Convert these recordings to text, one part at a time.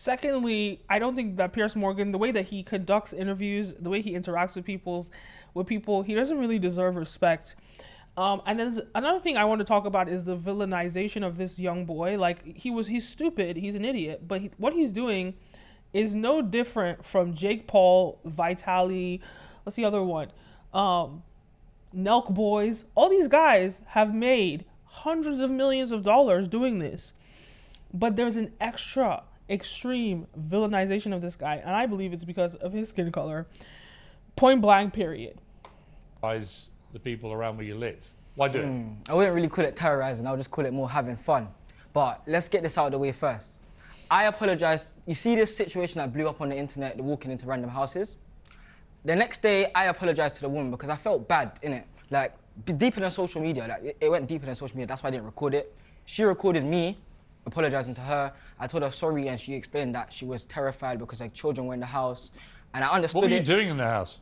Secondly, I don't think that Piers Morgan, the way that he conducts interviews, the way he interacts with people, he doesn't really deserve respect. And then another thing I want to talk about is the villainization of this young boy. Like, he's stupid, he's an idiot, but what he's doing is no different from Jake Paul, Vitali, what's the other one? Nelk Boys. All these guys have made hundreds of millions of dollars doing this. But there's an extra extreme villainization of this guy, and I believe it's because of his skin color. Point blank, period. The people around where you live. Why do it? I wouldn't really call it terrorizing, I would just call it more having fun. But let's get this out of the way first. I apologize. You see this situation that blew up on the internet, the walking into random houses? The next day, I apologized to the woman because I felt bad, innit? Like, deeper than social media. Like, it went deeper than social media. That's why I didn't record it. She recorded me apologizing to her. I told her sorry, and she explained that she was terrified because her children were in the house. And I understood it. What were you doing in the house?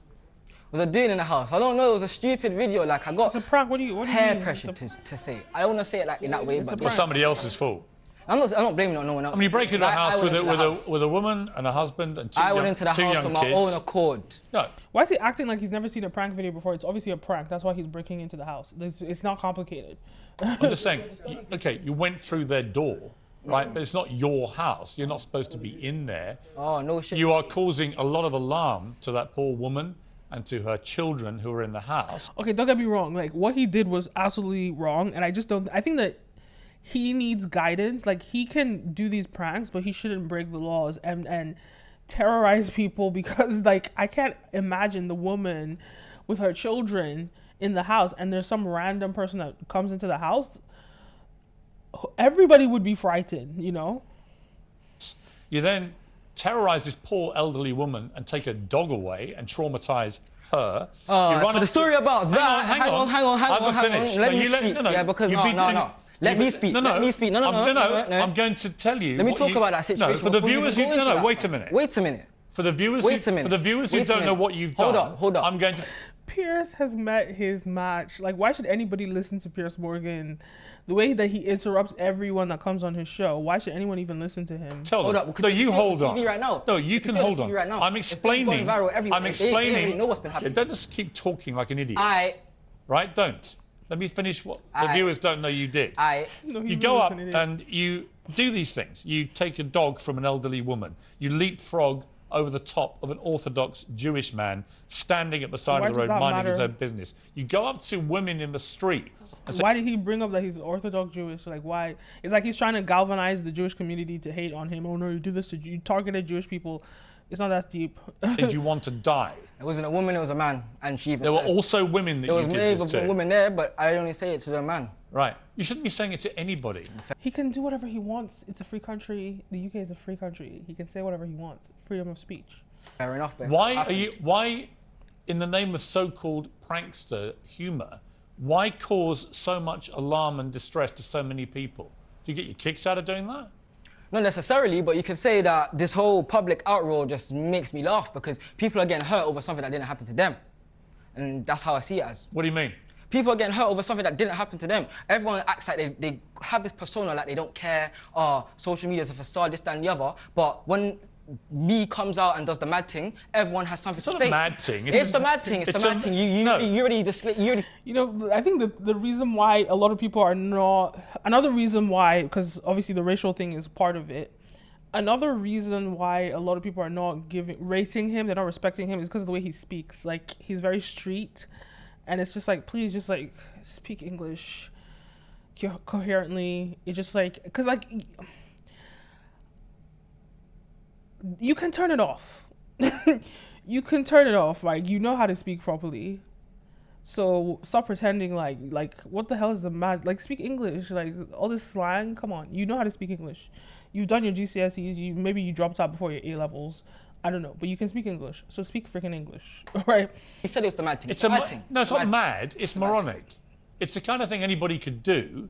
What was I doing in the house? I don't know. It was a stupid video. Like, I got It's a prank. What do you peer mean? pressure to say. I don't want to say it like in that way, but Or somebody else's fault? I'm not blaming it on no one else. I mean, you break into a Like, house I went into the house. with a woman and a husband and two I young, went into the two house young on my kids. own accord. No. Why is he acting like he's never seen a prank video before? It's obviously a prank. That's why he's breaking into the house. It's not complicated. I'm just saying, okay, you went through their door, right? But it's not your house. You're not supposed to be in there. Oh, no shit. You are causing a lot of alarm to that poor woman and to her children who are in the house. Okay, don't get me wrong. Like, what he did was absolutely wrong, and I think that he needs guidance. Like, he can do these pranks, but he shouldn't break the laws and terrorize people because, like, I can't imagine the woman with her children in the house and there's some random person that comes into the house. Everybody would be frightened, you know? You then terrorize this poor elderly woman and take her dog away and traumatize her. So the story about that. Hang on. Hang on. Let me speak. Yeah, because no. Let me speak. No. I'm going to tell you. Let me talk about that situation. No, for the viewers who wait a minute. Wait a minute. For the viewers who don't know what you've done. Hold up. I'm going to. Piers has met his match. Like, why should anybody listen to Piers Morgan? The way that he interrupts everyone that comes on his show. Why should anyone even listen to him? Hold up. No, you hold on. Right now. No, you can hold on. Right now. I'm explaining. It's going viral everywhere. I'm explaining. They already know what's been happening. Don't just keep talking like an idiot. Right? Don't. Let me finish what the viewers don't know you did. No, You go up and you do these things. You take a dog from an elderly woman. You leapfrog over the top of an Orthodox Jewish man standing at the side of the road minding his own business. You go up to women in the street. And say, why did he bring up that he's Orthodox Jewish? Like, why? It's like he's trying to galvanize the Jewish community to hate on him. Oh no, you do this to you targeted Jewish people. It's not that deep. did you want to die? It wasn't a woman, it was a man. And she even There were also women that you did this to. There was maybe women there, but I only say it to the man. Right. You shouldn't be saying it to anybody. He can do whatever he wants. It's a free country. The UK is a free country. He can say whatever he wants. Freedom of speech. Fair enough. But Why, in the name of so-called prankster humour, why cause so much alarm and distress to so many people? Do you get your kicks out of doing that? Not necessarily, but you can say that this whole public outrage just makes me laugh because people are getting hurt over something that didn't happen to them. And that's how I see it as. What do you mean? People are getting hurt over something that didn't happen to them. Everyone acts like they have this persona like they don't care. Social media is a facade, this, that, and the other. But when me comes out and does the mad thing, everyone has something to say. It's not a mad thing. It's the mad thing. It's the mad thing. You already. You know, I think the reason why a lot of people are not. Another reason why, because obviously the racial thing is part of it. Another reason why a lot of people are not rating him, they're not respecting him, is because of the way he speaks. Like, he's very street, and it's just like, please, just like speak English coherently. It's just like, because like. You can turn it off. You can turn it off. Like, you know how to speak properly. So stop pretending like what the hell is the mad? Like, speak English. Like, all this slang. Come on. You know how to speak English. You've done your GCSEs. Maybe you dropped out before your A levels. I don't know, but you can speak English. So speak freaking English, right? He said it was the mad thing. It's a mad thing. No, it's not mad. It's moronic. It's the kind of thing anybody could do,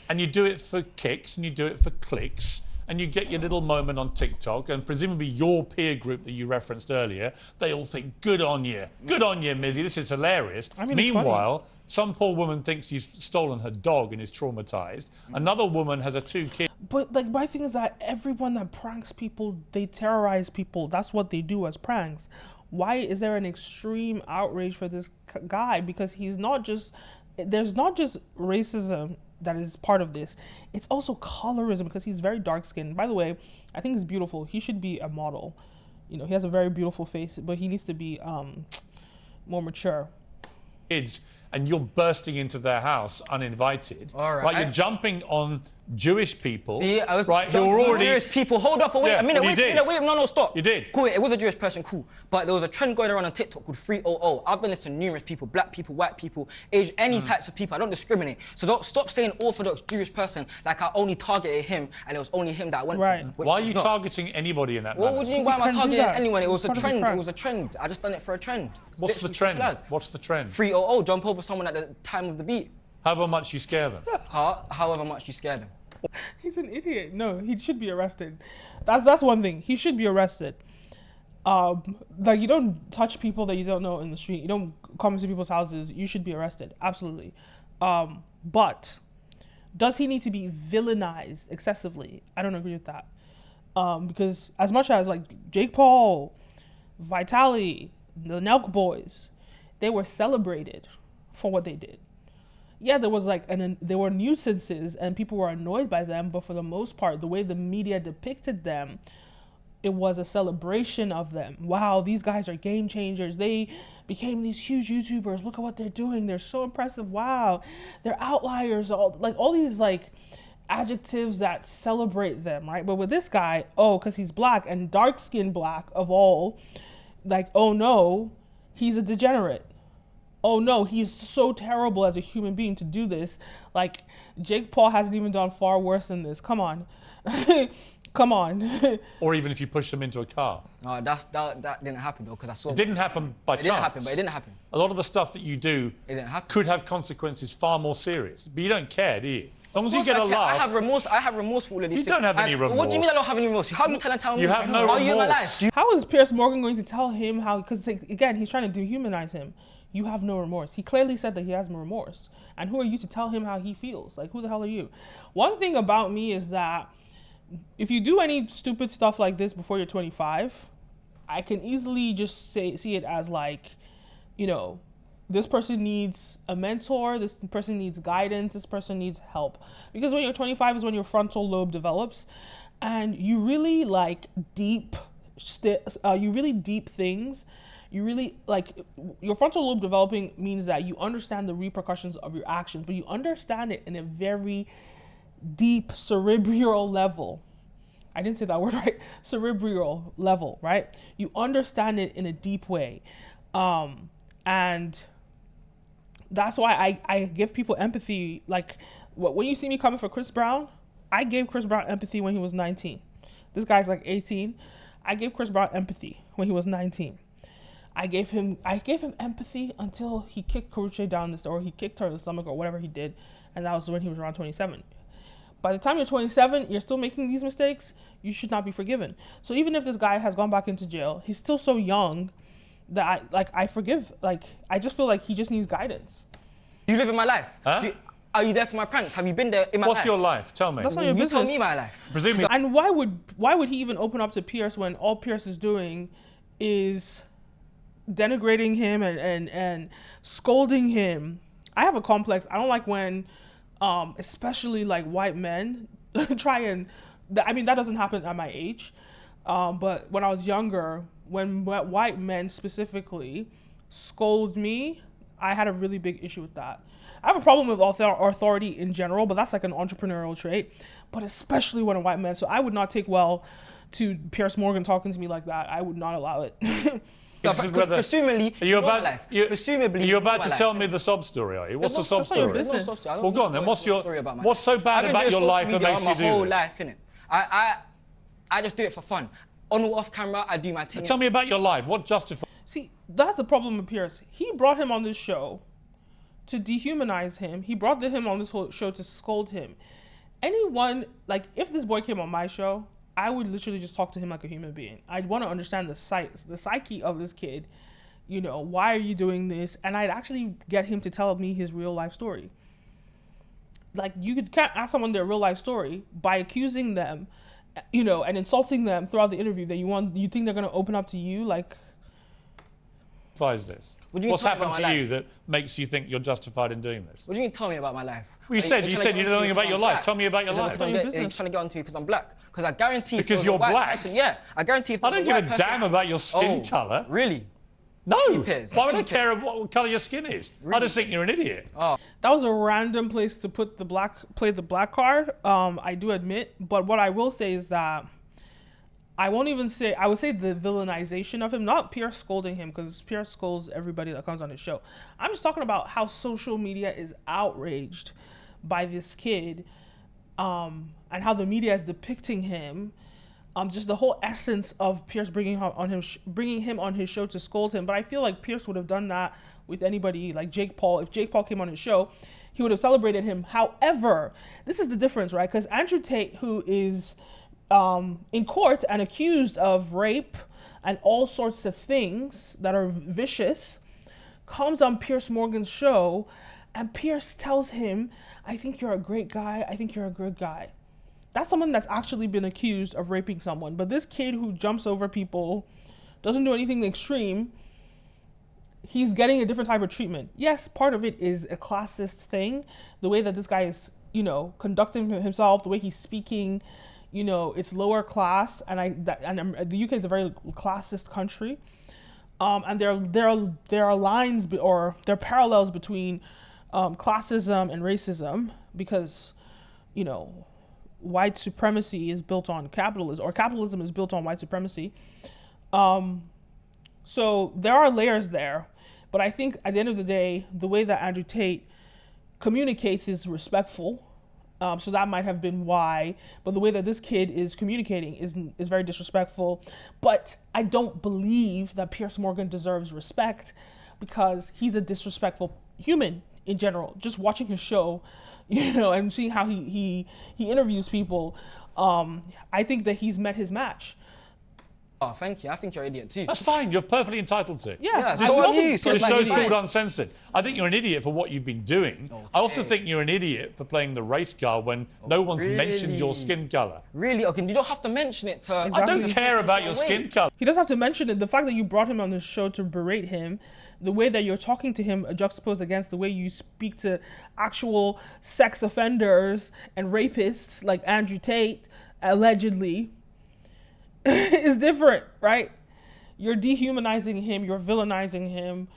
and you do it for kicks and you do it for clicks. And you get your little moment on TikTok, and presumably your peer group that you referenced earlier, they all think, good on you, Mizzy, this is hilarious. I mean, meanwhile, some poor woman thinks you've stolen her dog and is traumatised. Another woman has her 2 kids. But like my thing is that everyone that pranks people, they terrorize people. That's what they do as pranks. Why is there an extreme outrage for this guy? Because he's not just, there's not just racism that is part of this. It's also colorism because he's very dark skinned. By the way, I think he's beautiful. He should be a model. You know, he has a very beautiful face, but he needs to be more mature. Kids, and you're bursting into their house uninvited. All right. You're jumping on Jewish people. See, I was right, who jumping are on already Jewish people. Hold up, wait Yeah, a minute, well, you wait, did. no, stop. You did. Cool, it was a Jewish person, cool. But there was a trend going around on TikTok called 300. I've done this to numerous people, black people, white people, age, any types of people. I don't discriminate. So don't stop saying Orthodox Jewish person like I only targeted him and it was only him that I went Right. for. Why are you targeting anybody in that What manner? would you mean, why am I Because you targeting can't do that. anyone? It was a It's part of the trend, prank. it was a trend. I just done it for a trend. What's the Literally, trend? simple as. What's the trend? 300, jump over someone at the time of the beat. However much you scare them. However much you scare them. He's an idiot. No, he should be arrested. That's one thing. He should be arrested. Like you don't touch people that you don't know in the street. You don't come into people's houses. You should be arrested. Absolutely. But does he need to be villainized excessively? I don't agree with that. Because as much as like Jake Paul, Vitaly, the Nelk boys, they were celebrated for what they did. Yeah, there was like, and there were nuisances and people were annoyed by them, but for the most part, the way the media depicted them, it was a celebration of them. Wow, these guys are game changers. They became these huge YouTubers. Look at what they're doing. They're so impressive. Wow, they're outliers. All these like adjectives that celebrate them, right? But with this guy, because he's black and dark-skinned black of all, like, oh no, he's a degenerate. Oh no, he's so terrible as a human being to do this. Like, Jake Paul hasn't even done far worse than this. Come on. Come on. Or even if you push them into a car. No, that didn't happen though, because I saw It didn't happen by It chance. didn't happen, but it didn't happen. A lot of the stuff that you do It didn't happen. could have consequences far more serious. But you don't care, do you? As long as you Of get a course I care. laugh. I have remorse for all of these You things. don't have any What do you mean remorse? I don't have any remorse? How are you tell me? You have no Are you in my remorse. life? Do you How is Piers Morgan going to tell him how, because again, he's trying to dehumanize him. You have no remorse. He clearly said that he has no remorse. And who are you to tell him how he feels? Like, who the hell are you? One thing about me is that if you do any stupid stuff like this before you're 25, I can easily just see it as like, you know, this person needs a mentor, this person needs guidance, this person needs help. Because when you're 25 is when your frontal lobe develops and you really like deep things. You really like your frontal lobe developing means that you understand the repercussions of your actions, but you understand it in a very deep cerebral level. I didn't say that word right. Cerebral level, right? You understand it in a deep way. And that's why I give people empathy. Like when you see me coming for Chris Brown, I gave Chris Brown empathy when he was 19. This guy's like 18. I gave Chris Brown empathy when he was 19. I gave him empathy until he kicked Karuche down the or he kicked her in the stomach or whatever he did, and that was when he was around 27. By the time you're 27, you're still making these mistakes, you should not be forgiven. So even if this guy has gone back into jail, he's still so young that I forgive. Like, I just feel like he just needs guidance. Do you live in my life? Huh? Are you there for my pranks? Have you been there in my life? What's your life? Tell me. That's not your You business. told me my life. Presumably, And why would he even open up to Pierce when all Pierce is doing is denigrating him and scolding him? I have a complex. I don't like when especially like white men try and I mean that doesn't happen at my age, but when I was younger, when white men specifically scold me, I had a really big issue with that. I have a problem with authority in general, but that's like an entrepreneurial trait, but especially when a white man. So I would not take well to Piers Morgan talking to me like that. I would not allow it. This is whether- Presumably, Are you you're my about, life. you, Presumably, are you about you're to my tell life. me the sob story, are you? What's the sob that's not your story? business. No sob story. I don't Well, go on know then. What's your story about my what's so bad I've been about doing your social life that media makes you my do whole this? life, innit? I just do it for fun. On or off camera, I do my thing. Tell me about your life. What justifies? See, that's the problem with Pierce. He brought him on this show to dehumanize him. He brought him on this whole show to scold him. Anyone, like, if this boy came on my show, I would literally just talk to him like a human being. I'd want to understand the psyche of this kid. You know, why are you doing this? And I'd actually get him to tell me his real life story. like can't ask someone their real life story by accusing them, you know, and insulting them throughout the interview. That you think they're gonna open up to you, like. This? What do you What's tell me happened about to my you life? that makes you think you're justified in doing this? What do you mean tell me about my life? Well, you said you know nothing about your life. Tell me about your life. Your You're business. trying to get onto me because I'm black. Because I guarantee if Because there was you're a white black? person, yeah, I guarantee if I there don't was give a a white person, damn about your skin colour. Really? No. Piers? Why would I Who care what colour your skin is? I just think you're an idiot. That was a random place to put play the black card. I do admit, but what I will say is that I would say the villainization of him, not Piers scolding him, because Piers scolds everybody that comes on his show. I'm just talking about how social media is outraged by this kid, and how the media is depicting him. Just the whole essence of Piers bringing him on his show to scold him. But I feel like Piers would have done that with anybody, like Jake Paul. If Jake Paul came on his show, he would have celebrated him. However, this is the difference, right? Because Andrew Tate, who is in court and accused of rape and all sorts of things that are vicious, comes on Piers Morgan's show, and Piers tells him, I think you're a great guy. I think you're a good guy. That's someone that's actually been accused of raping someone. But this kid who jumps over people, doesn't do anything extreme, he's getting a different type of treatment. Yes, part of it is a classist thing. The way that this guy is, you know, conducting himself, the way he's speaking, you know, it's lower class. And the UK is a very classist country. And there are lines or there are parallels between classism and racism, because, you know, white supremacy is built on capitalism, or capitalism is built on white supremacy. So there are layers there, but I think at the end of the day, the way that Andrew Tate communicates is respectful. So that might have been why, but the way that this kid is communicating is very disrespectful. But I don't believe that Piers Morgan deserves respect, because he's a disrespectful human in general. Just watching his show, you know, and seeing how he interviews people, I think that he's met his match. Oh, thank you. I think you're an idiot too. That's fine. You're perfectly entitled to. Yeah, so are you. So The it's like show's you're called right. Uncensored. I think you're an idiot for what you've been doing. Okay. I also think you're an idiot for playing the race card when no one's mentioned your really? skin colour. Really? Okay, you don't have to mention it to... Exactly. I don't care about your skin colour. He doesn't have to mention it. The fact that you brought him on the show to berate him, the way that you're talking to him juxtaposed against the way you speak to actual sex offenders and rapists like Andrew Tate, allegedly, is different, right? You're dehumanizing him. You're villainizing him.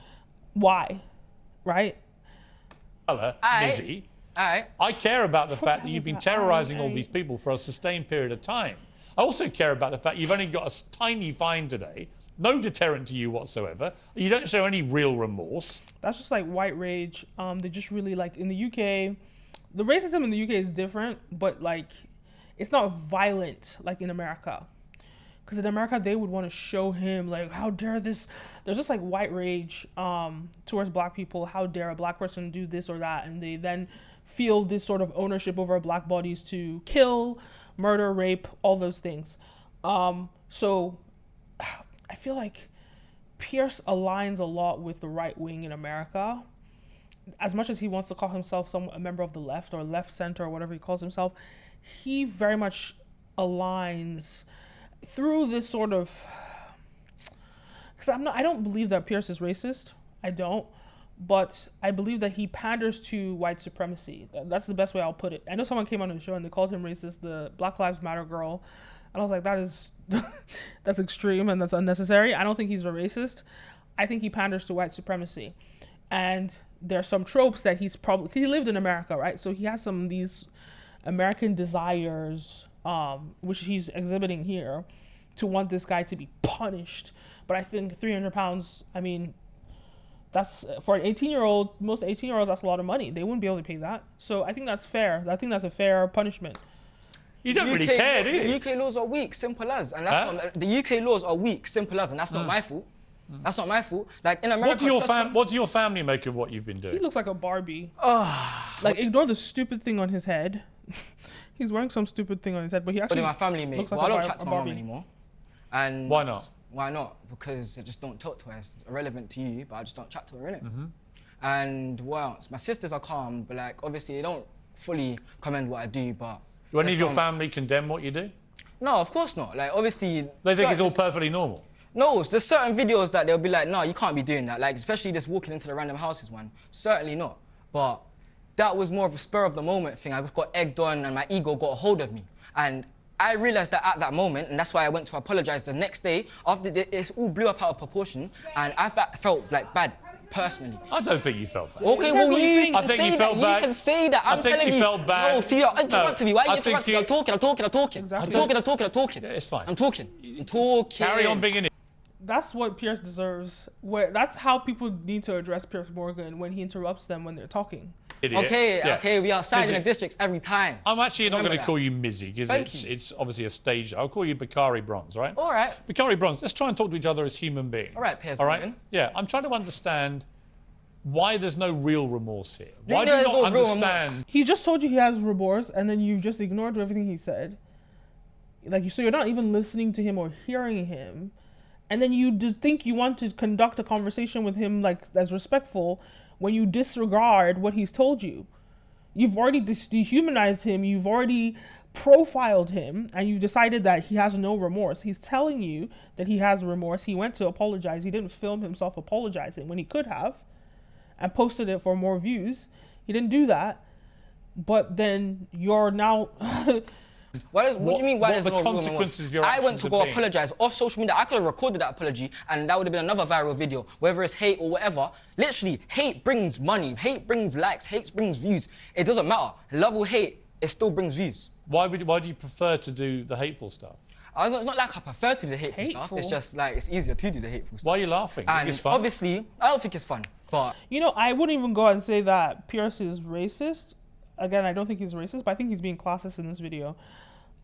Why? Right? Mizzy. Alright. I care about the fact that you've been terrorising all Aye. these people for a sustained period of time. I also care about the fact you've only got a tiny fine today, no deterrent to you whatsoever. You don't show any real remorse. That's just like white rage. They just really, like, in the UK, the racism in the UK is different, but like it's not violent like in America. Because in America, they would want to show him, like, how dare this? There's just like white rage towards black people. How dare a black person do this or that? And they then feel this sort of ownership over black bodies to kill, murder, rape, all those things. So I feel like Piers aligns a lot with the right wing in America. As much as he wants to call himself a member of the left or left center or whatever he calls himself, he very much aligns through this sort of, because I don't believe that Piers is racist. I don't, but I believe that he panders to white supremacy. That's the best way I'll put it. I know someone came on the show and they called him racist, the Black Lives Matter girl, and I was like, that is that's extreme and that's unnecessary. I don't think he's a racist. I think he panders to white supremacy, and there's some tropes that he lived in America, right? So he has some of these American desires, which he's exhibiting here, to want this guy to be punished. But I think 300 pounds, I mean, that's for an 18-year-old, most 18-year-olds, that's a lot of money. They wouldn't be able to pay that. So I think that's fair. I think that's a fair punishment. You don't really care, do you? The UK laws are weak, simple as. And that's not, the UK laws are weak, simple as, and that's not my fault. That's not my fault. Like in America, What do your family make of what you've been doing? He looks like a Barbie. Like, ignore the stupid thing on his head. He's wearing some stupid thing on his head, but he actually. But my family, mate. looks Well, like I a don't chat to my mum Barbie. anymore. And Why not? Why not? Because I just don't talk to her. It's irrelevant to you, but I just don't chat to her, innit? And what else? My sisters are calm, but like obviously they don't fully commend what I do, but... Do any of your some- family condemn what you do? No, of course not. Like, obviously... They think it's all certain- perfectly normal. No, there's certain videos that they'll be like, no, you can't be doing that. Like, especially just walking into the random houses one. Certainly not. But that was more of a spur of the moment thing. I just got egged on and my ego got a hold of me. And I realised that at that moment, and that's why I went to apologise the next day, after it all blew up out of proportion, and I felt like bad, personally. I don't think you felt bad. Okay, Depends well, what you you think. can I think say you that. felt bad. You can say that. I'm I think telling you felt bad. No, see, you're interrupting me. Why are you I think interrupting me? you- I'm talking. Exactly. I'm talking. Yeah, it's fine. I'm talking. Carry on being an idiot. That's what Piers deserves. That's how people need to address Piers Morgan when he interrupts them when they're talking. Okay, Yeah. okay, we are siding Mizzy. the districts every time. I'm actually not Remember going to that. call you Mizzy because Thank you. it's obviously a stage. I'll call you Bakari Bronze, right? All right. Bakari Bronze, let's try and talk to each other as human beings. All right, Piers All right? Morgan. Yeah, I'm trying to understand why there's no real remorse here. You Why do know you there's not no real understand? remorse. He just told you he has remorse, and then you just ignored everything he said. Like, so you're not even listening to him or hearing him, and then you just think you want to conduct a conversation with him like as respectful when you disregard what he's told you. You've already dehumanized him. You've already profiled him, and you've decided that he has no remorse. He's telling you that he has remorse. He went to apologize. He didn't film himself apologizing when he could have, and posted it for more views. He didn't do that. But then you're now What do you mean? Why what there's the no real consequences of your remorse? I went actions to have go been? apologise off social media. I could have recorded that apology, and that would have been another viral video. Whether it's hate or whatever, literally, hate brings money, hate brings likes, hate brings views. It doesn't matter. Love or hate, it still brings views. Why do you prefer to do the hateful stuff? It's not like I prefer to do the hateful stuff. It's Hateful. just like it's easier to do the hateful stuff. Why are you laughing? You think And it's fun? obviously, I don't think it's fun, but You know, I wouldn't even go and say that Pierce is racist. Again, I don't think he's racist, but I think he's being classist in this video,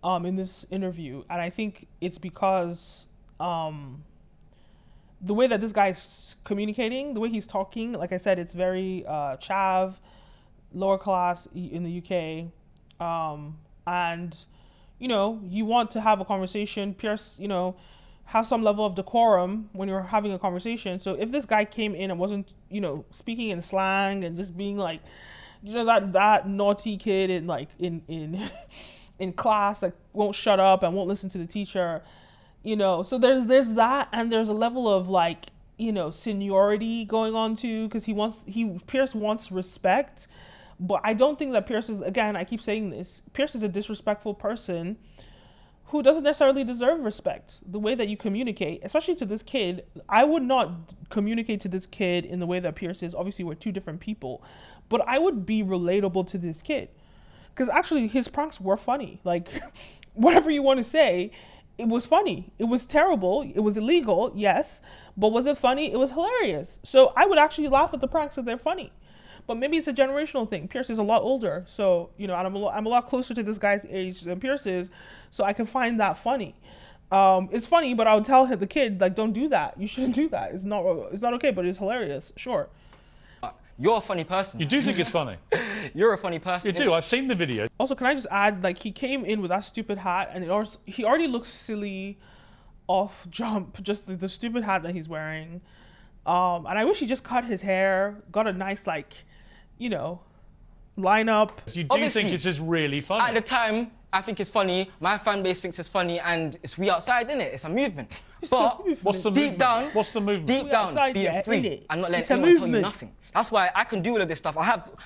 in this interview. And I think it's because the way that this guy's communicating, the way he's talking, like I said, it's very chav, lower class in the UK. And, you know, you want to have a conversation. Pierce, you know, have some level of decorum when you're having a conversation. So if this guy came in and wasn't, you know, speaking in slang and just being like, you know, that naughty kid in like in in class that won't shut up and won't listen to the teacher, you know, so there's that, and there's a level of like, you know, seniority going on too, because Pierce wants respect. But I don't think that Pierce is, again, I keep saying this, Pierce is a disrespectful person who doesn't necessarily deserve respect. The way that you communicate, especially to this kid, I would not communicate to this kid in the way that Pierce is. Obviously, we're two different people, but I would be relatable to this kid. Because actually, his pranks were funny. Like, whatever you want to say, it was funny. It was terrible. It was illegal, yes. But was it funny? It was hilarious. So I would actually laugh at the pranks if they're funny. But maybe it's a generational thing. Pierce is a lot older. So, you know, and I'm a lot closer to this guy's age than Pierce is. So I can find that funny. It's funny, but I would tell the kid, like, don't do that. You shouldn't do that. It's not okay, but it's hilarious. Sure. you're a funny person. You do think it's funny? You're a funny person. You do. I've seen the video. Also, can I just add, like, he came in with that stupid hat, and he already looks silly off jump, just the stupid hat that he's wearing. And I wish he just cut his hair, got a nice, like, you know, lineup. You do Obviously, think this is really funny? At the time, I think it's funny. My fan base thinks it's funny, and it's we outside, innit? It's a movement. But What's the deep movement? down, What's the movement? deep We down, outside being there, free innit? and not letting It's a anyone tell you movement. nothing. That's why I can do all of this stuff.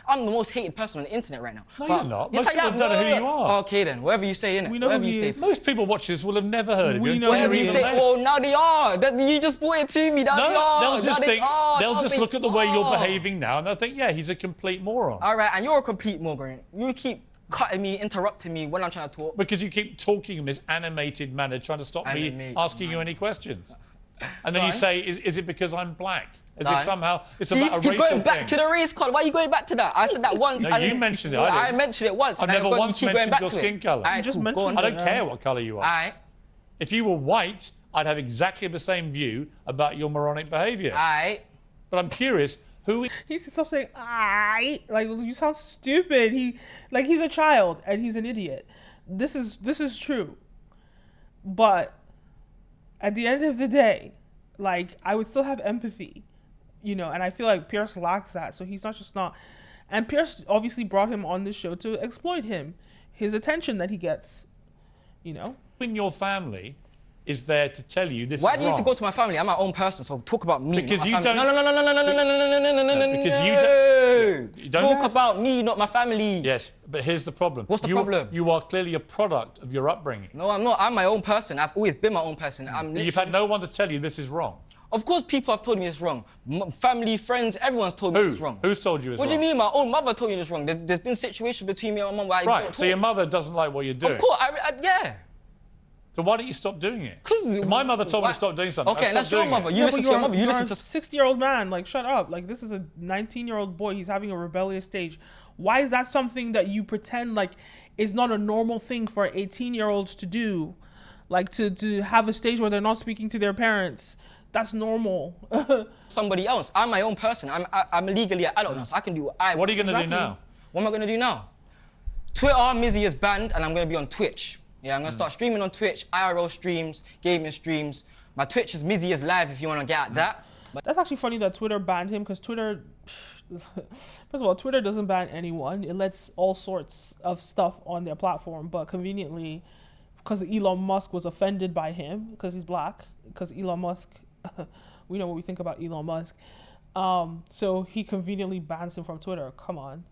I'm the most hated person on the internet right now. No, But you're not. yes, Most I people am. don't know who you are. Okay then, whatever you say, innit? We know Whatever who you he say. is. Most people watching this will have never heard of We you. know Whatever who you he say. is. Oh, now they are. You just brought it to me. Now they No, are. they'll Now just they think. are. They'll Now just they look at the way you're are. behaving now, and they'll think, yeah, he's a complete moron. All right, and you're a complete Morgan. You keep cutting me, interrupting me when I'm trying to talk. Because you keep talking in this animated manner, trying to stop me Animated asking you any questions. And then you Right. say, is it because I'm black? As if Right. somehow it's See, about a he's racial going back thing. to the race card. Why are you going back to that? I said that once. No, and you then- mentioned it, Well, I I didn't. mentioned it once. I've and never then once you keep going mentioned back your to skin it. colour. Alright, just cool, go mentioned on. I don't care what colour you are. Alright, If you were white, I'd have exactly the same view about your moronic behaviour. alright. But I'm curious, who is He needs to stop saying "I." Like, you sound stupid. He's a child and he's an idiot. This is true. But at the end of the day, like, I would still have empathy, you know, and I feel like Pierce lacks that. So he's not. And Piers obviously brought him on this show to exploit him, his attention that he gets, you know. In your family is there to tell you this Why is do you need to wrong. go to my family? I'm my own person, so talk about me. Because not my you family. don't- No. Because you don't- Talk about me, not my family. Yes, but here's the problem. What's the problem? You are clearly a product of your upbringing. No, I'm not. I'm my own person. I've always been my own person. You've had no one to tell you this is wrong. Of course, people have told me it's wrong. Family, friends, everyone's told me it's wrong. Who's told you it's What wrong? do you mean? My own mother told me it's wrong. There's been situations between me and my mum where I Right, don't so your talk. mother doesn't like what you're doing. Of course, yeah. So why don't you stop doing it? 'Cause- My mother told me why- to stop doing something. Okay, I and that's stopped your doing it. mother. You listen to your mother. You listen to. a 60-year-old man. Like, shut up. Like, this is a 19-year-old boy. He's having a rebellious stage. Why is that something that you pretend like is not a normal thing for 18-year-olds to do? Like, to have a stage where they're not speaking to their parents. That's normal. Somebody else. I'm my own person. I'm legally an adult now, so I can do what I want. What are you going to do Exactly. now? What am I going to do now? Twitter, Mizzy is banned, and I'm going to be on Twitch. Yeah, I'm going to start streaming on Twitch, IRL streams, gaming streams. My Twitch is Mizzy is live if you want to get at that. But That's actually funny that Twitter banned him, because Twitter, first of all, Twitter doesn't ban anyone. It lets all sorts of stuff on their platform, but conveniently, because Elon Musk was offended by him, because he's black, because Elon Musk, we know what we think about Elon Musk. So he conveniently bans him from Twitter. Come on.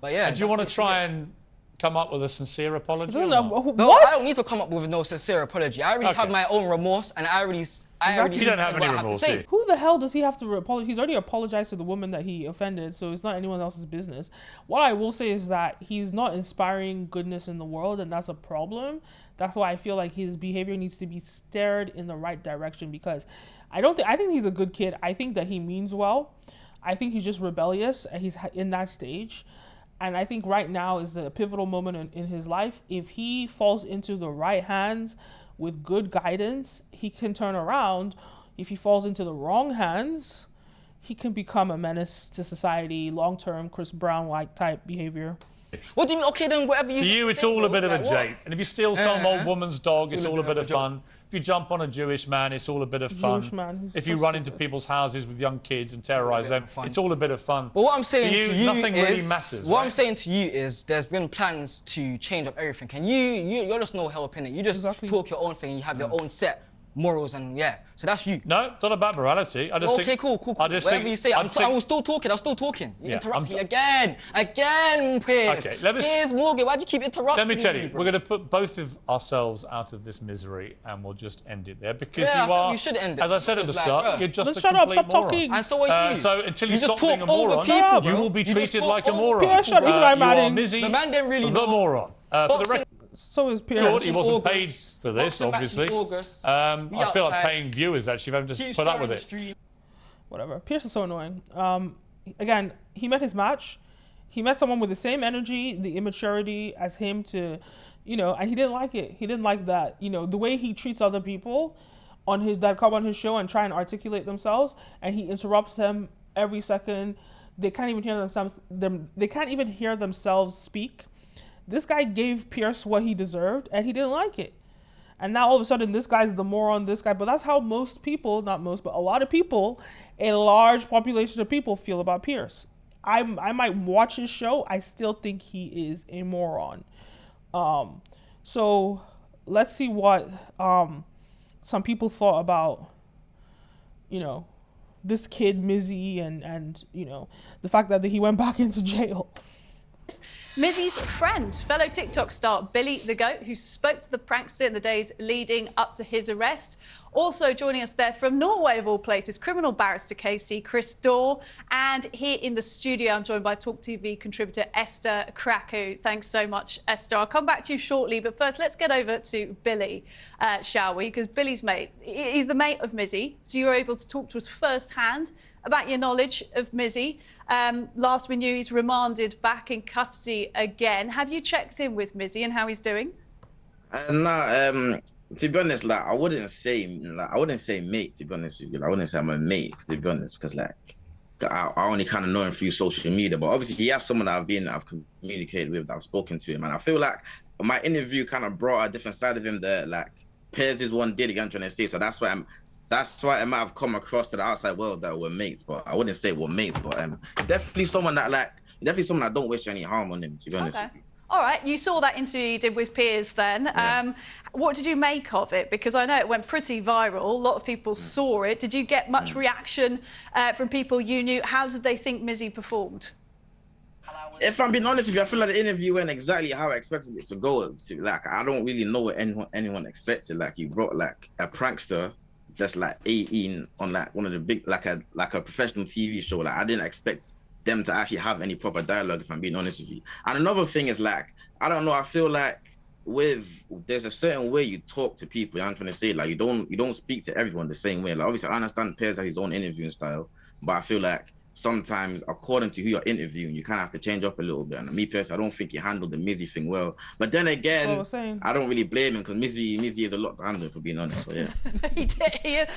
yeah. Do you want to that's try and come up with a sincere apology? or No, not? No, what? I don't need to come up with no sincere apology. I already Okay. have my own remorse, and I already You don't have said any what I remorse, to do say. you? Who the hell does he have to apologize? He's already apologized to the woman that he offended, so it's not anyone else's business. What I will say is that he's not inspiring goodness in the world, and that's a problem. That's why I feel like his behavior needs to be steered in the right direction, because I think he's a good kid. I think that he means well. I think he's just rebellious, and he's in that stage. And I think right now is the pivotal moment in his life. If he falls into the right hands with good guidance, he can turn around. If he falls into the wrong hands, he can become a menace to society, long-term Chris Brown-like type behavior. What do you mean? Okay, then whatever you. To you, it's say, all a bit of a like, what? jape. And if you steal some old woman's dog, it's all a bit of fun. If you jump on a Jewish man, it's all a bit of fun. Jewish man, he's If you so run into stupid. people's houses with young kids and terrorise them, fun. it's all a bit of fun. But what I'm saying to you nothing is, really matters. What right? I'm saying to you is, there's been plans to change up everything, and you're just no help in it. You just Exactly. talk your own thing. You have your own set morals, and yeah. So that's you. No, it's not about morality. I just Okay, think, cool. I just Whatever think, you say, I I'm still talking. I'm still talking. You Yeah, interrupt I'm- me again, Piers. Okay, let me- Piers Morgan, why'd you keep interrupting Let me me? tell you, bro? we're going to put both of ourselves out of this misery, and we'll just end it there, because Yeah, I you think are, we should end it, as I said at the because, like, start, bruh. you're just Let's a shut up, complete stop moron. talking. And so are you. So until you, You just stop being a talk over moron, people, you bro. will be You just treated talk like a over moron. Pierre, shut up, you I'm are adding. Mizzy, The man didn't really the know. moron. For the Boxing- record, So is Pierre. good, he wasn't paid August. for this, Boxing match in obviously. August. I We feel like outside. paying viewers, actually, if I'm just Keep put up sharing with the it. stream. Whatever. Pierce is so annoying. Again, he met his match. He met someone with the same energy, the immaturity as him to, and he didn't like it. He didn't like that, the way he treats other people that come on his show and try and articulate themselves, and he interrupts them every second. They can't even hear they can't even hear themselves speak. This guy gave Pierce what he deserved, and he didn't like it. And now all of a sudden, this guy's the moron, this guy. But that's how most people, not most, but a lot of people, a large population of people feel about Pierce. I might watch his show. I still think he is a moron. So let's see what some people thought about, this kid, Mizzy, and the fact that he went back into jail. Mizzy's friend, fellow TikTok star Billy the Goat, who spoke to the prankster in the days leading up to his arrest. Also joining us there from Norway, of all places, criminal barrister KC Chris Dorr. And here in the studio, I'm joined by Talk TV contributor Esther Krakow. Thanks so much, Esther. I'll come back to you shortly, but first let's get over to Billy, shall we? Because Billy's mate, he's the mate of Mizzy, so you're able to talk to us firsthand about your knowledge of Mizzy. Last we knew, he's remanded back in custody again. Have you checked in with Mizzy and how he's doing? To be honest, I wouldn't say mate. To be honest with you, I wouldn't say I'm a mate. To be honest, because I only kind of know him through social media. But obviously, he has someone that I've communicated with, that I've spoken to him, and I feel like my interview kind of brought a different side of him that Piers is one did again trying to say. So that's why it might have come across to the outside world that we're mates, but I wouldn't say we're mates. But definitely someone that definitely someone I don't wish any harm on him, to be honest with you. All right, you saw that interview you did with Piers then. Yeah. What did you make of it? Because I know it went pretty viral. A lot of people saw it. Did you get much reaction from people you knew? How did they think Mizzy performed? If I'm being honest with you, I feel like the interview went exactly how I expected it to go. Like, I don't really know what anyone expected. Like, you brought like a prankster that's like 18 on like one of the big, like a professional TV show. Like, I didn't expect them to actually have any proper dialogue, if I'm being honest with you. And another thing is, like, I don't know, I feel like there's a certain way you talk to people. I'm trying to say, like, you don't speak to everyone the same way. Like, obviously I understand Piers has his own interviewing style, but I feel like sometimes, according to who you're interviewing, you kind of have to change up a little bit. And me personally, I don't think he handled the Mizzy thing well. But then again, I don't really blame him, because Mizzy is a lot to handle, for being honest. So yeah.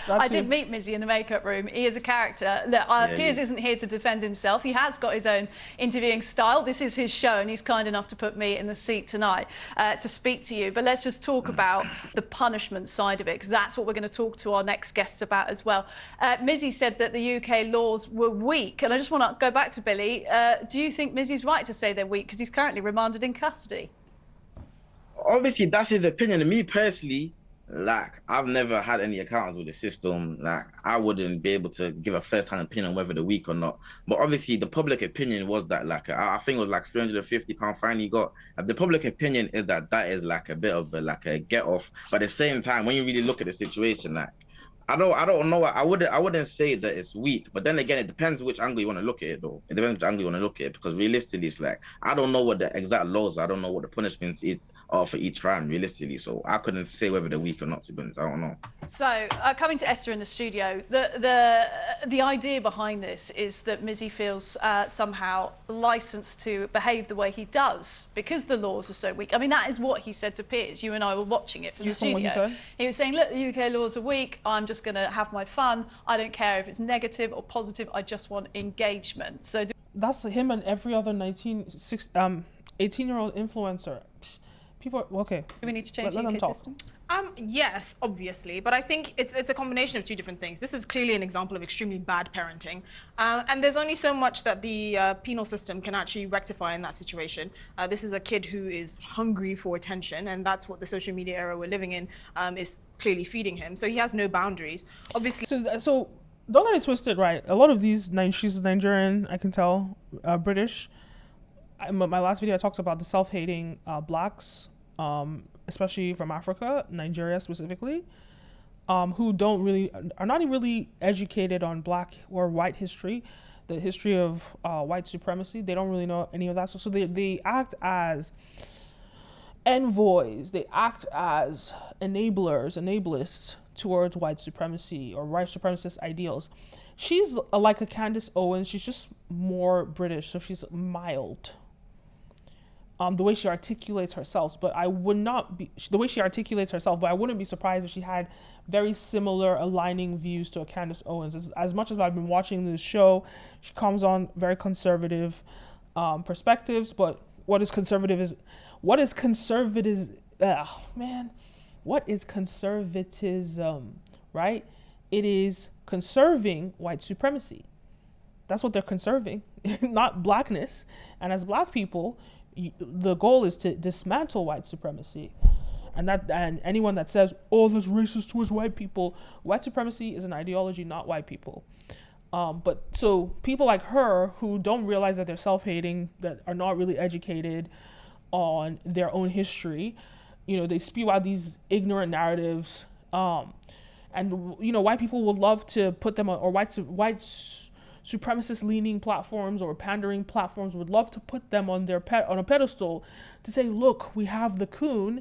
I did meet Mizzy in the makeup room. He is a character. Look, Piers isn't here to defend himself. He has got his own interviewing style. This is his show, and he's kind enough to put me in the seat tonight to speak to you. But let's just talk about the punishment side of it, because that's what we're going to talk to our next guests about as well. Mizzy said that the UK laws were weak. And I just want to go back to Billy. Do you think Mizzy's right to say they're weak because he's currently remanded in custody? Obviously, that's his opinion. And me personally, like, I've never had any encounters with the system. Like, I wouldn't be able to give a first-hand opinion on whether they're weak or not. But obviously, the public opinion was that, like, I think it was like £350 fine he got. The public opinion is that is like a bit of a get-off. But at the same time, when you really look at the situation, like, I don't know. I wouldn't say that it's weak, but then again, it depends which angle you want to look at it, though. It depends which angle you want to look at it, because realistically, it's like, I don't know what the exact laws are. I don't know what the punishments are for each crime, realistically. So I couldn't say whether they're weak or not, to be honest. I don't know. So coming to Esther in the studio, the idea behind this is that Mizzy feels somehow licensed to behave the way he does because the laws are so weak. I mean, that is what he said to Piers. You and I were watching it from the studio. He was saying, look, the UK laws are weak. I'm just going to have my fun. I don't care if it's negative or positive. I just want engagement. So that's him and every other 18-year-old influencer. People, okay. Do we need to change the UK system? Yes, obviously, but I think it's a combination of two different things. This is clearly an example of extremely bad parenting, and there's only so much that the penal system can actually rectify in that situation. This is a kid who is hungry for attention, and that's what the social media era we're living in is clearly feeding him. So he has no boundaries. Obviously. So don't get it twisted, right? A lot of these, she's Nigerian, I can tell, British. My last video, I talked about the self-hating blacks, especially from Africa, Nigeria specifically, who are not really educated on black or white history, the history of white supremacy. They don't really know any of that. So they act as envoys. They act as enablists towards white supremacy or white supremacist ideals. She's like a Candace Owens. She's just more British, so she's mild. The way she articulates herself, but I wouldn't be surprised if she had very similar aligning views to a Candace Owens. As much as I've been watching this show, she comes on very conservative perspectives, but what is conservatism, right? It is conserving white supremacy. That's what they're conserving, not blackness. And as black people, the goal is to dismantle white supremacy, and anyone that says, "Oh, that's racist towards white people," white supremacy is an ideology, not white people. But so people like her who don't realize that they're self-hating, that are not really educated on their own history, they spew out these ignorant narratives, and white people would love to put them on, or white supremacist leaning platforms or pandering platforms would love to put them on on a pedestal to say, look, we have the coon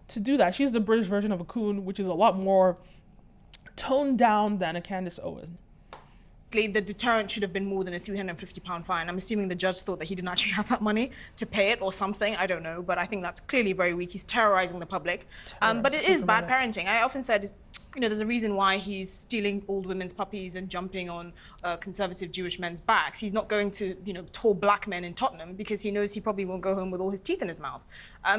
to do that. She's the British version of a coon, which is a lot more toned down than a Candace Owens. The deterrent should have been more than a £350 fine. I'm assuming the judge thought that he didn't actually have that money to pay it or something. I don't know, but I think that's clearly very weak. He's terrorizing the public. But it is bad parenting. I often said there's a reason why he's stealing old women's puppies and jumping on conservative Jewish men's backs. He's not going to, tall black men in Tottenham because he knows he probably won't go home with all his teeth in his mouth.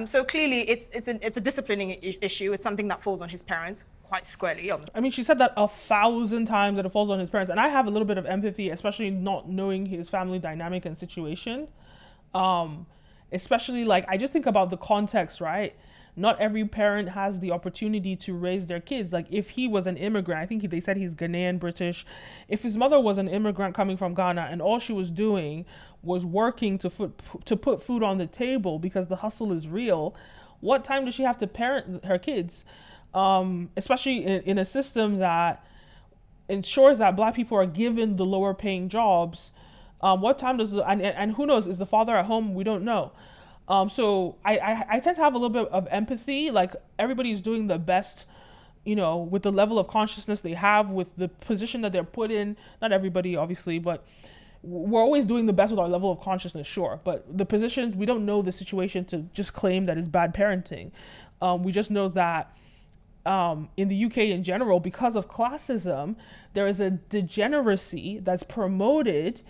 So clearly, it's a disciplining issue. It's something that falls on his parents quite squarely. I mean, she said that 1,000 times, that it falls on his parents, and I have a little bit of empathy, especially not knowing his family dynamic and situation. Especially, like, I just think about the context, right? Not every parent has the opportunity to raise their kids. Like, if he was an immigrant, I think they said he's Ghanaian British. If his mother was an immigrant coming from Ghana and all she was doing was working to put food on the table because the hustle is real, what time does she have to parent her kids? Especially in a system that ensures that black people are given the lower paying jobs. What time does and who knows, is the father at home? We don't know. So I tend to have a little bit of empathy. Like, everybody's doing the best, with the level of consciousness they have, with the position that they're put in. Not everybody, obviously, but we're always doing the best with our level of consciousness, sure. But the positions, we don't know the situation to just claim that it's bad parenting. We just know that in the UK in general, because of classism, there is a degeneracy that's promoted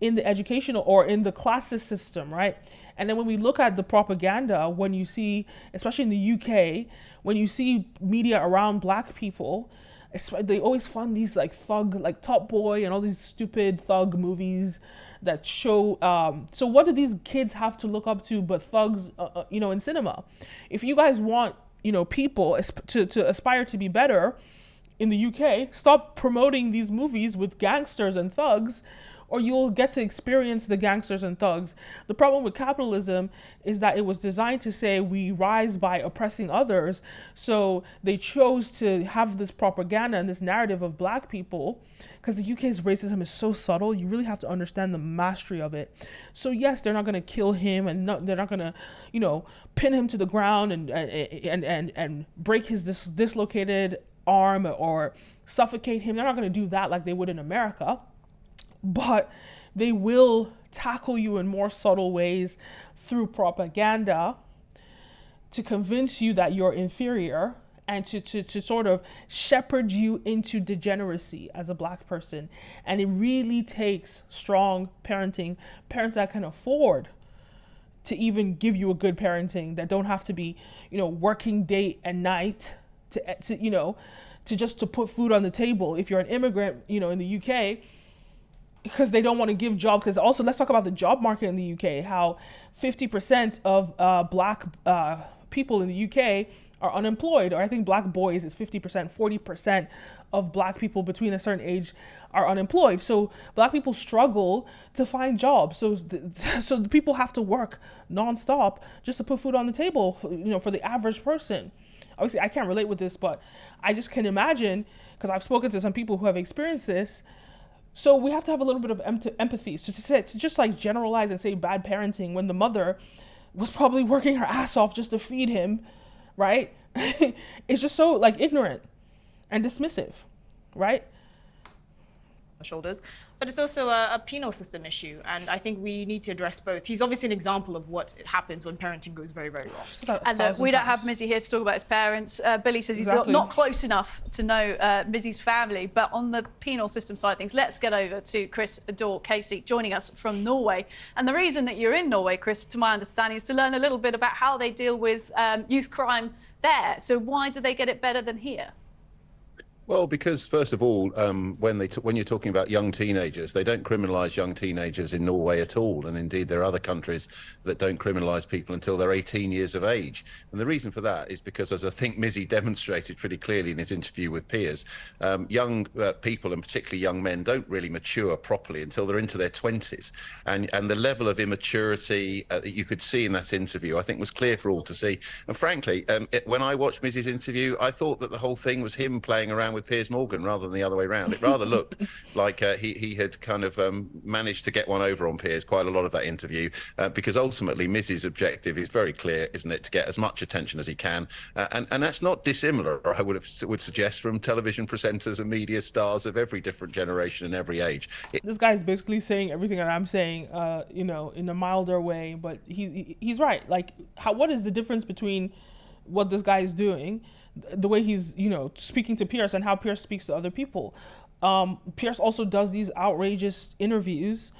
in the educational or in the classist system, right? And then when we look at the propaganda, when you see, especially in the UK, when you see media around black people, they always fund these like thug, like Top Boy and all these stupid thug movies that show, so what do these kids have to look up to but thugs, in cinema? If you guys want, people to aspire to be better in the UK, stop promoting these movies with gangsters and thugs, or you'll get to experience the gangsters and thugs. The problem with capitalism is that it was designed to say we rise by oppressing others. So they chose to have this propaganda and this narrative of black people, because the UK's racism is so subtle, you really have to understand the mastery of it. So yes, they're not gonna kill him, and they're not gonna, pin him to the ground and break his dislocated arm or suffocate him. They're not gonna do that like they would in America. But they will tackle you in more subtle ways through propaganda to convince you that you're inferior and to sort of shepherd you into degeneracy as a black person. And it really takes strong parenting, parents that can afford to even give you a good parenting, that don't have to be, working day and night to put food on the table. If you're an immigrant, in the UK, because they don't want to give job. Because also, let's talk about the job market in the UK, how 50% of black people in the UK are unemployed, or I think black boys is 50%, 40% of black people between a certain age are unemployed. So black people struggle to find jobs. So the people have to work nonstop just to put food on the table, for the average person. Obviously, I can't relate with this, but I just can imagine, because I've spoken to some people who have experienced this. So we have to have a little bit of empathy. So to just like generalize and say bad parenting when the mother was probably working her ass off just to feed him, right? It's just so like ignorant and dismissive, right? Shoulders, but it's also a penal system issue, and I think we need to address both. He's obviously an example of what happens when parenting goes very, very wrong. And we don't have Mizzy here to talk about his parents. Billy says he's not close enough to know Mizzy's family, but on the penal system side of things, let's get over to Chris Adore Casey, joining us from Norway. And the reason that you're in Norway, Chris, to my understanding, is to learn a little bit about how they deal with youth crime there. So why do they get it better than here? Well, because first of all, when you're talking about young teenagers, they don't criminalise young teenagers in Norway at all, and indeed there are other countries that don't criminalise people until they're 18 years of age. And the reason for that is because, as I think Mizzy demonstrated pretty clearly in his interview with Piers, young people, and particularly young men, don't really mature properly until they're into their 20s. And the level of immaturity that you could see in that interview, I think, was clear for all to see. And frankly, when I watched Mizzy's interview, I thought that the whole thing was him playing around with Piers Morgan rather than the other way around. It rather looked like he had kind of managed to get one over on Piers quite a lot of that interview, because ultimately Mizzy's objective is very clear, isn't it, to get as much attention as he can, and that's not dissimilar, I would suggest, from television presenters and media stars of every different generation and every age. This guy is basically saying everything that I'm saying, in a milder way, but he's right. Like, what is the difference between what this guy is doing, the way he's, you know, speaking to Piers and how Piers speaks to other people. Piers also does these outrageous interviews,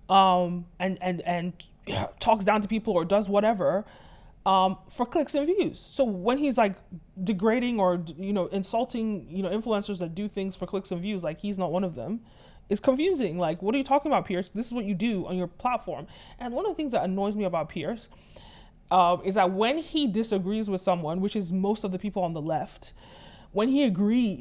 and talks down to people or does whatever, for clicks and views. So when he's like degrading or, you know, insulting, you know, influencers that do things for clicks and views, like he's not one of them, it's confusing. Like, what are you talking about, Piers? This is what you do on your platform. And one of the things that annoys me about Piers is that when he disagrees with someone, which is most of the people on the left, when he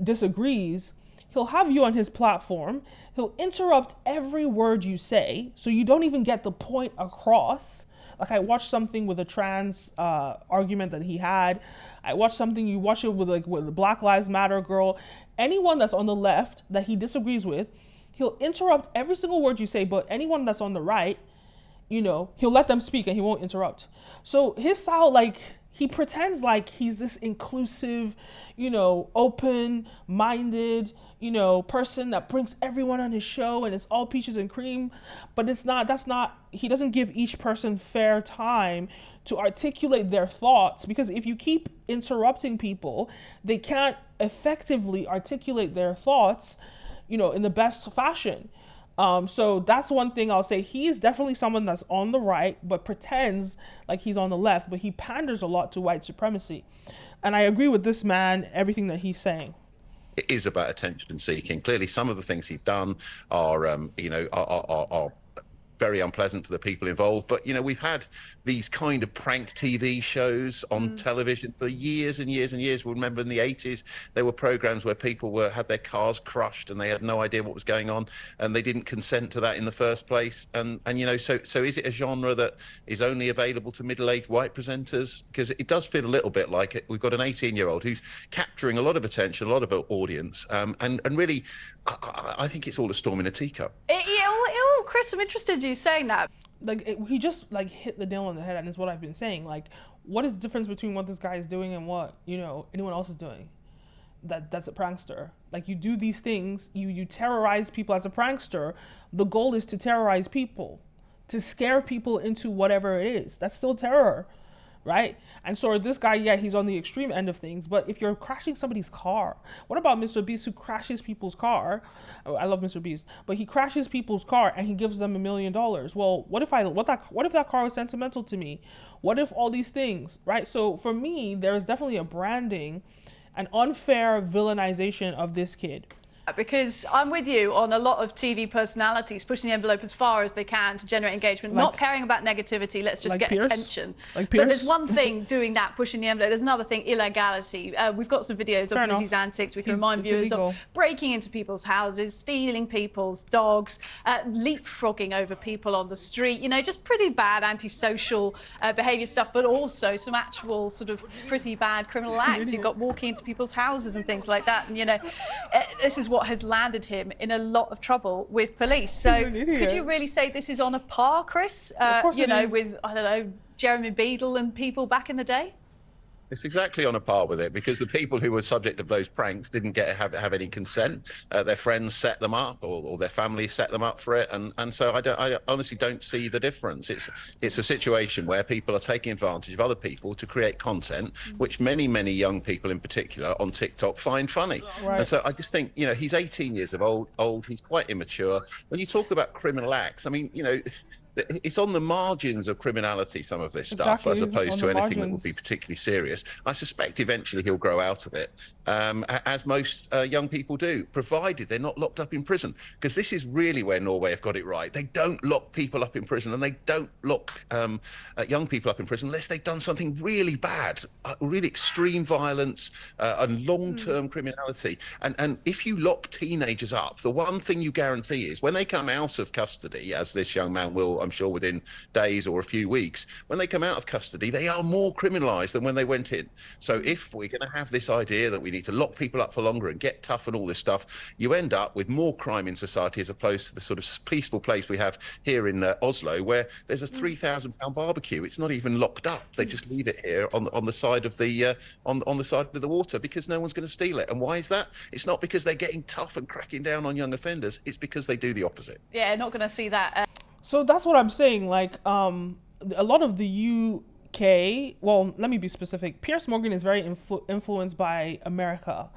disagrees, he'll have you on his platform. He'll interrupt every word you say, so you don't even get the point across. Like, I watched something with a trans argument that he had. I watched something, you watch it with the Black Lives Matter girl. Anyone that's on the left that he disagrees with, he'll interrupt every single word you say, but anyone that's on the right, you know, he'll let them speak and he won't interrupt. So his style, like, he pretends like he's this inclusive, you know, open-minded, you know, person that brings everyone on his show and it's all peaches and cream, but it's not, he doesn't give each person fair time to articulate their thoughts, because if you keep interrupting people, they can't effectively articulate their thoughts, you know, in the best fashion. So that's one thing I'll say. He's definitely someone that's on the right, but pretends like he's on the left, but he panders a lot to white supremacy. And I agree with this man, everything that he's saying. It is about attention seeking. Clearly, some of the things he's done are, are very unpleasant to the people involved. But, you know, we've had these kind of prank TV shows on television for years and years and years. We remember in the 80s, there were programs where people had their cars crushed and they had no idea what was going on and they didn't consent to that in the first place. And you know, so is it a genre that is only available to middle-aged white presenters? Because it does feel a little bit like it. We've got an 18-year-old who's capturing a lot of attention, a lot of audience, and really, I think it's all a storm in a teacup. Chris, I'm interested in you saying that. Like, he just like hit the nail on the head, and it's what I've been saying. Like, what is the difference between what this guy is doing and what, you know, anyone else is doing? That's a prankster. Like, you do these things, you terrorize people as a prankster. The goal is to terrorize people, to scare people into whatever it is. That's still terror, right? And so this guy, yeah, he's on the extreme end of things, but if you're crashing somebody's car, what about Mr. Beast, who crashes people's car? Oh, I love Mr. Beast, but he crashes people's car and he gives them $1 million. Well, what if that car was sentimental to me? What if all these things, right? So for me, there is definitely a branding, an unfair villainization of this kid. Because I'm with you on a lot of TV personalities pushing the envelope as far as they can to generate engagement, not caring about negativity. Let's just get Pierce? Attention. Like Pierce? But there's one thing doing that, pushing the envelope. There's another thing, illegality. We've got some videos of Mizzy's antics. We can remind viewers of breaking into people's houses, stealing people's dogs, leapfrogging over people on the street. You know, just pretty bad antisocial behaviour stuff, but also some actual sort of pretty bad criminal acts. You've got walking into people's houses and things like that. And, you know, this is what has landed him in a lot of trouble with police. So could you really say this is on a par, Chris? You know, with, I don't know, Jeremy Beadle and people back in the day? It's exactly on a par with it, because the people who were subject of those pranks didn't have any consent. Their friends set them up, or their family set them up for it, and so I honestly don't see the difference. It's a situation where people are taking advantage of other people to create content, which many young people in particular on TikTok find funny. Right. And so I just think, you know, he's 18 years of old. He's quite immature. When you talk about criminal acts, I mean, you know, it's on the margins of criminality, some of this stuff, as opposed to anything that would be particularly serious. I suspect eventually he'll grow out of it, as most young people do, provided they're not locked up in prison. Because this is really where Norway have got it right. They don't lock people up in prison, and they don't lock young people up in prison unless they've done something really bad, really extreme violence and long-term criminality. And if you lock teenagers up, the one thing you guarantee is when they come out of custody, as this young man will, I'm sure, within days or a few weeks, when they come out of custody, they are more criminalised than when they went in. So if we're going to have this idea that we need to lock people up for longer and get tough and all this stuff, you end up with more crime in society, as opposed to the sort of peaceful place we have here in Oslo, where there's a £3,000 barbecue. It's not even locked up. They just leave it here on the side of the on the side of the water, because no one's going to steal it. And why is that? It's not because they're getting tough and cracking down on young offenders. It's because they do the opposite. Yeah, not going to see that. So that's what I'm saying. Like, a lot of the UK, well, let me be specific. Piers Morgan is very influenced by America.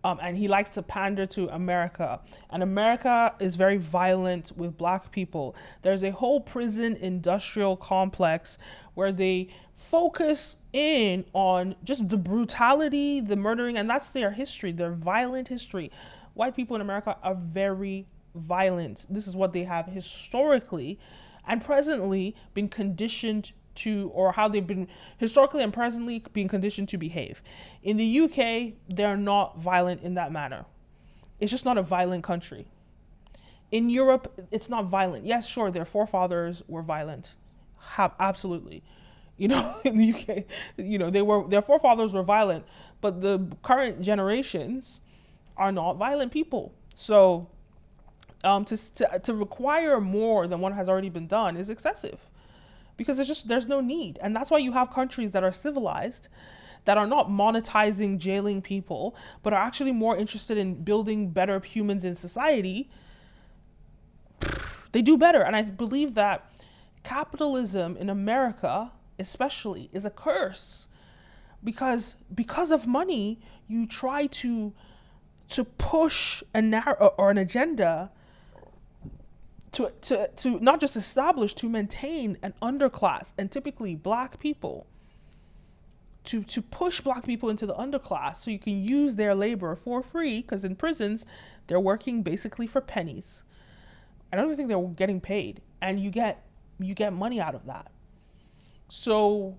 And he likes to pander to America. And America is very violent with black people. There's a whole prison industrial complex where they focus in on just the brutality, the murdering, and that's their history, their violent history. White people in America are very violent. This is what they have historically and presently been conditioned to, or how they've been historically and presently being conditioned to behave. In the UK, they're not violent in that manner. It's just not a violent country. In Europe, it's not violent. Yes, sure, their forefathers were violent. Absolutely. You know, in the UK, you know, their forefathers were violent, but the current generations are not violent people. So to require more than what has already been done is excessive. Because there's no need. And that's why you have countries that are civilized, that are not monetizing jailing people, but are actually more interested in building better humans in society. They do better. And I believe that capitalism in America, especially, is a curse. Because of money, you try to push an agenda to not just establish, to maintain an underclass, and typically black people, to push black people into the underclass so you can use their labor for free, because in prisons they're working basically for pennies. I don't even think they're getting paid, and you get money out of that. So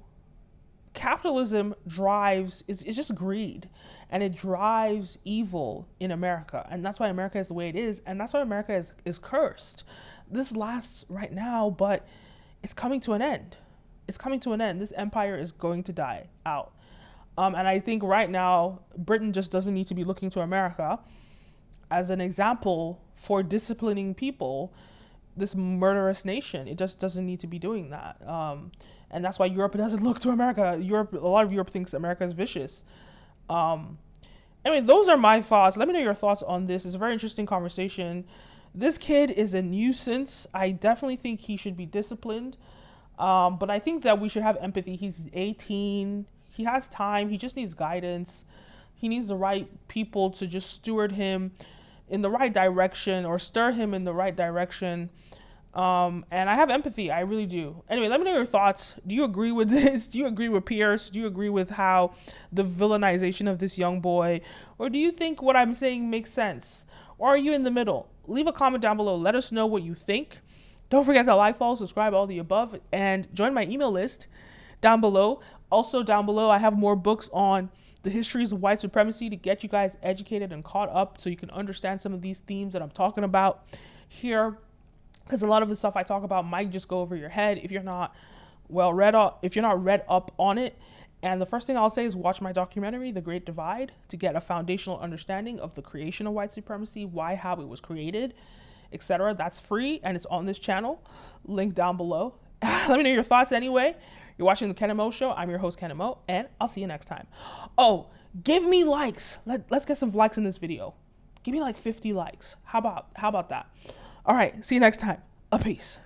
capitalism drives, it's just greed, and it drives evil in America. And that's why America is the way it is. And that's why America is cursed. This lasts right now, but it's coming to an end. It's coming to an end. This empire is going to die out. And I think right now, Britain just doesn't need to be looking to America as an example for disciplining people, this murderous nation. It just doesn't need to be doing that. And that's why Europe doesn't look to America. A lot of Europe thinks America is vicious. Anyway, those are my thoughts. Let me know your thoughts on this. It's a very interesting conversation. This kid is a nuisance. I definitely think he should be disciplined. But I think that we should have empathy. He's 18. He has time. He just needs guidance. He needs the right people to just steward him in the right direction, or stir him in the right direction. And I have empathy. I really do. Anyway, let me know your thoughts. Do you agree with this? Do you agree with Pierce? Do you agree with how the villainization of this young boy? Or do you think what I'm saying makes sense? Or are you in the middle? Leave a comment down below. Let us know what you think. Don't forget to like, follow, subscribe, all the above, and join my email list down below. Also down below, I have more books on the histories of white supremacy to get you guys educated and caught up so you can understand some of these themes that I'm talking about here. Because a lot of the stuff I talk about might just go over your head if you're not read up on it. And the first thing I'll say is watch my documentary, The Great Divide, to get a foundational understanding of the creation of white supremacy, why, how it was created, etc. That's free and it's on this channel. Link down below. Let me know your thoughts anyway. You're watching The Ken and Mo Show. I'm your host, Ken and Mo, and I'll see you next time. Oh, give me likes. Let's get some likes in this video. Give me like 50 likes. How about that? All right, see you next time. A peace.